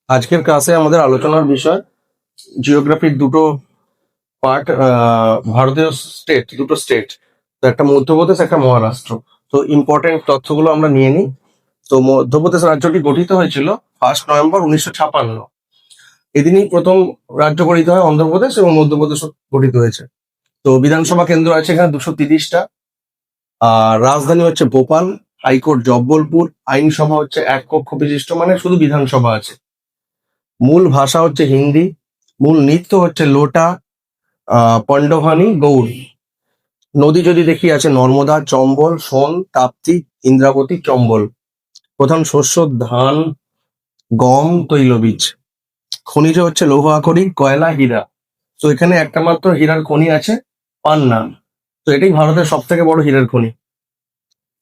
আজকের ক্লাসে আমাদের আলোচনার বিষয় জিওগ্রাফির দুটো পার্ট। ভারতীয় স্টেট, দুটো স্টেট, তো একটা মধ্যপ্রদেশ, একটা মহারাষ্ট্র। তো ইম্পর্টেন্ট তথ্যগুলো আমরা নিয়ে নিই। তো মধ্যপ্রদেশ রাজ্যটি গঠিত হয়েছিল 1 নভেম্বর 1956। এদিনই প্রথম রাজ্য গঠিত হয় অন্ধ্রপ্রদেশ, এবং মধ্যপ্রদেশ গঠিত হয়েছে। তো বিধানসভা কেন্দ্র আছে এখানে 230টা। আর রাজধানী হচ্ছে ভোপাল, হাইকোর্ট জব্বলপুর, আইনসভা হচ্ছে 1 কক্ষ বিশিষ্ট, মানে শুধু বিধানসভা আছে। মূল ভাষা হচ্ছে হিন্দি। মূল নৃত্য হচ্ছে লোটা, পণ্ডভানি, গৌড়। নদী যদি দেখি আছে নর্মদা, চম্বল, সোন, তাপ্তি, ইন্দ্রাবতী, চম্বল। প্রধান শস্য ধান, গম, তৈলবীজ। খনিজ হচ্ছে লৌহ আকরিক, কয়লা, হীরা। তো এখানে একটা মাত্র হীরার খনি আছে, পান্না। তো এটাই ভারতের সব থেকে বড় হীরার খনি।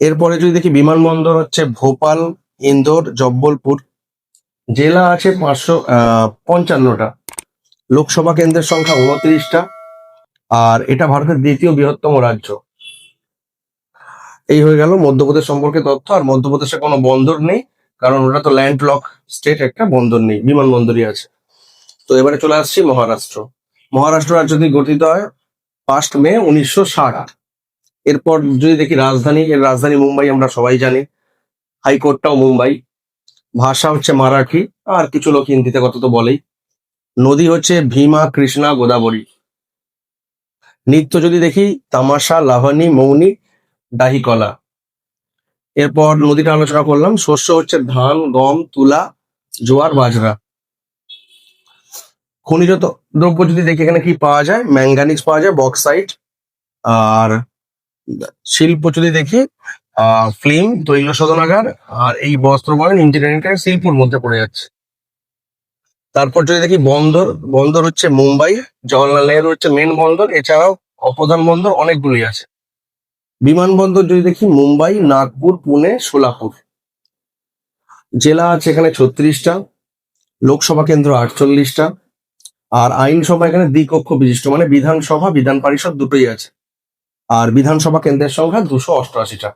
এরপরে যদি দেখি বিমানবন্দর হচ্ছে ভোপাল, ইন্দোর, জব্বলপুর। জেলা আছে 555টা। লোকসভা কেন্দ্রের সংখ্যা 29টা। আর এটা ভারতের দ্বিতীয় বৃহত্তম রাজ্য। এই হয়ে গেল মধ্যপ্রদেশ সম্পর্কে তথ্য। আর মধ্যপ্রদেশে কোনো বন্দর নেই, কারণ ওটা তো ল্যান্ড লক স্টেট, একটা বন্দর নেই, বিমানবন্দরই আছে। তো এবারে চলে আসছি মহারাষ্ট্র। মহারাষ্ট্র রাজ্যটি গঠিত হয় 1 মে 1960। এরপর যদি দেখি রাজধানী, এর রাজধানী মুম্বাই, আমরা সবাই জানি। হাইকোর্টটাও মুম্বাই। ভাষা হচ্ছে মারাঠি, আর কিছু লোক হিন্দিতে কথা তো বলেই। নদী হচ্ছে ভীমা, কৃষ্ণা, গোদাবরী। নৃত্য যদি দেখি তামাশা, লাভানি, মৌনি, ডাহিকলা। এরপর নদীটা আলোচনা করলাম। শস্য হচ্ছে ধান, গম, তুলা, জোয়ার, বাজরা। খনিজ দ্রব্য যদি দেখি এখানে কি পাওয়া যায়, ম্যাঙ্গানিজ পাওয়া যায়, বক্সাইট। আর শিল্প যদি দেখি ফিল্ম, তৈল শোধনাগার, আর এই বস্ত্র বয়ন, ইঞ্জিনিয়ারিং শিল্পর মধ্যে পড়ে যাচ্ছে। তারপর যদি দেখি বন্দর, বন্দর হচ্ছে মুম্বাই, জওয়াহরলাল নেহরু হচ্ছে মেন বন্দর। এছাড়াও অপ্রধান বন্দর অনেকগুলি আছে। বিমানবন্দর যদি দেখি মুম্বাই, নাগপুর, পুনে, সোলাপুর। জেলা আছে এখানে 36টা। লোকসভা কেন্দ্র 48টা। আর আইনসভা এখানে দ্বিকক্ষ বিশিষ্ট, মানে বিধানসভা, বিধান পরিষদ দুটোই আছে। আর বিধানসভা কেন্দ্রের সংখ্যা 288টা।